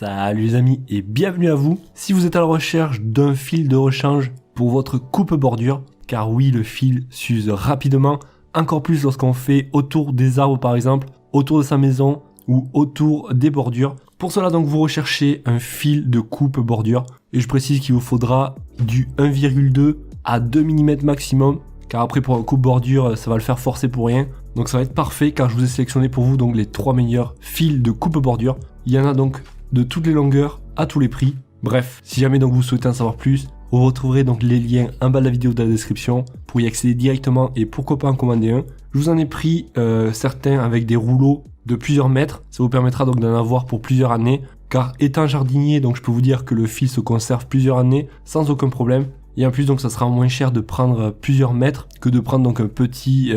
Salut les amis et bienvenue à vous. Si vous êtes à la recherche d'un fil de rechange pour votre coupe bordure, car oui, le fil s'use rapidement, encore plus lorsqu'on fait autour des arbres par exemple, autour de sa maison ou autour des bordures. Pour cela donc vous recherchez un fil de coupe bordure et je précise qu'il vous faudra du 1,2 à 2 mm maximum, car après pour un coupe bordure ça va le faire forcer pour rien. Donc ça va être parfait car je vous ai sélectionné pour vous donc les 3 meilleurs fils de coupe bordure. Il y en a donc de toutes les longueurs, à tous les prix. Bref, si jamais donc vous souhaitez en savoir plus, vous retrouverez donc les liens en bas de la vidéo dans la description pour y accéder directement et pourquoi pas en commander un. Je vous en ai pris certains avec des rouleaux de plusieurs mètres, ça vous permettra donc d'en avoir pour plusieurs années, car étant jardinier, donc je peux vous dire que le fil se conserve plusieurs années sans aucun problème. Et en plus donc ça sera moins cher de prendre plusieurs mètres que de prendre donc un petit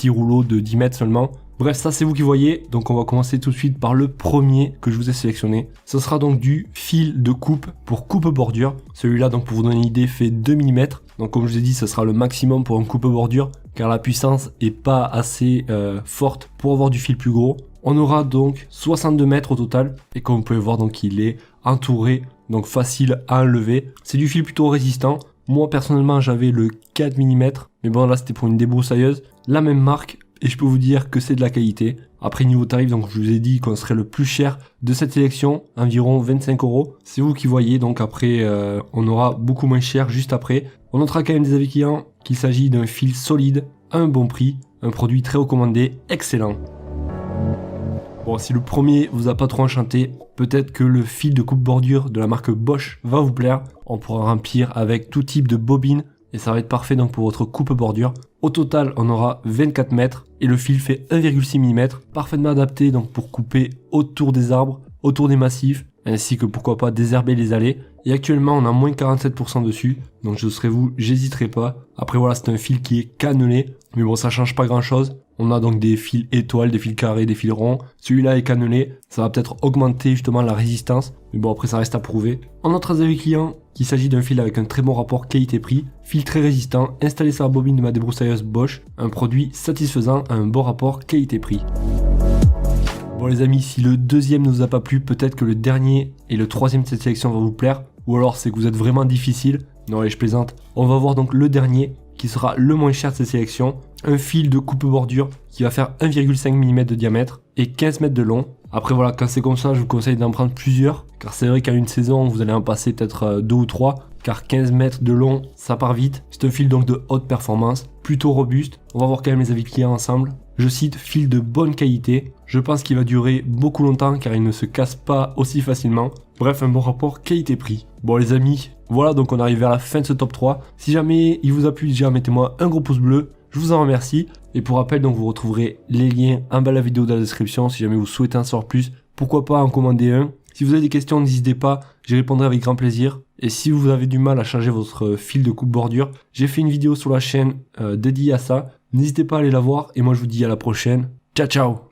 rouleau de 10 mètres seulement. Bref, ça c'est vous qui voyez, donc on va commencer tout de suite par le premier que je vous ai sélectionné. Ce sera donc du fil de coupe pour coupe bordure. Celui-là, donc pour vous donner une idée, fait 2 mm. Donc comme je vous ai dit, ce sera le maximum pour un coupe bordure, car la puissance est pas assez forte pour avoir du fil plus gros. On aura donc 62 mètres au total, et comme vous pouvez voir, donc il est entouré, donc facile à enlever. C'est du fil plutôt résistant. Moi personnellement j'avais le 4 mm, mais bon là c'était pour une débroussailleuse. La même marque. Et je peux vous dire que c'est de la qualité. Après niveau tarif, donc je vous ai dit qu'on serait le plus cher de cette sélection, environ 25 €. C'est vous qui voyez, donc après on aura beaucoup moins cher juste après. On notera quand même des avis clients qu'il s'agit d'un fil solide, à un bon prix, un produit très recommandé, excellent. Bon, si le premier vous a pas trop enchanté, peut-être que le fil de coupe bordure de la marque Bosch va vous plaire. On pourra remplir avec tout type de bobine. Et ça va être parfait donc pour votre coupe bordure. Au total, on aura 24 mètres et le fil fait 1,6 mm, parfaitement adapté donc pour couper autour des arbres, autour des massifs, ainsi que pourquoi pas désherber les allées. Et actuellement, on a moins 47% dessus, donc je serai vous, j'hésiterai pas. Après voilà, c'est un fil qui est cannelé, mais bon, ça change pas grand chose. On a donc des fils étoiles, des fils carrés, des fils ronds. Celui-là est cannelé, ça va peut-être augmenter justement la résistance, mais bon après ça reste à prouver. On notera des avis clients qu'il s'agit d'un fil avec un très bon rapport qualité-prix, fil très résistant, installé sur la bobine de ma débroussailleuse Bosch, un produit satisfaisant à un bon rapport qualité-prix. Bon les amis, si le deuxième ne vous a pas plu, peut-être que le dernier et le troisième de cette sélection vont vous plaire, ou alors c'est que vous êtes vraiment difficile. Non allez, je plaisante. On va voir donc le dernier, qui sera le moins cher de cette sélection, un fil de coupe bordure qui va faire 1,5 mm de diamètre et 15 mètres de long. Après voilà, quand c'est comme ça, je vous conseille d'en prendre plusieurs, car c'est vrai qu'à une saison, vous allez en passer peut-être 2 ou 3, car 15 mètres de long, ça part vite. C'est un fil donc de haute performance, plutôt robuste. On va voir quand même les avis clients ensemble. Je cite, fil de bonne qualité. Je pense qu'il va durer beaucoup longtemps car il ne se casse pas aussi facilement. Bref, un bon rapport qualité-prix. Bon les amis, voilà donc on arrive vers la fin de ce top 3. Si jamais il vous a plu, déjà mettez-moi un gros pouce bleu. Je vous en remercie. Et pour rappel, donc vous retrouverez les liens en bas de la vidéo dans la description si jamais vous souhaitez en savoir plus. Pourquoi pas en commander un. Si vous avez des questions, n'hésitez pas, j'y répondrai avec grand plaisir. Et si vous avez du mal à changer votre fil de coupe bordure, j'ai fait une vidéo sur la chaîne dédiée à ça. N'hésitez pas à aller la voir et moi je vous dis à la prochaine. Ciao ciao.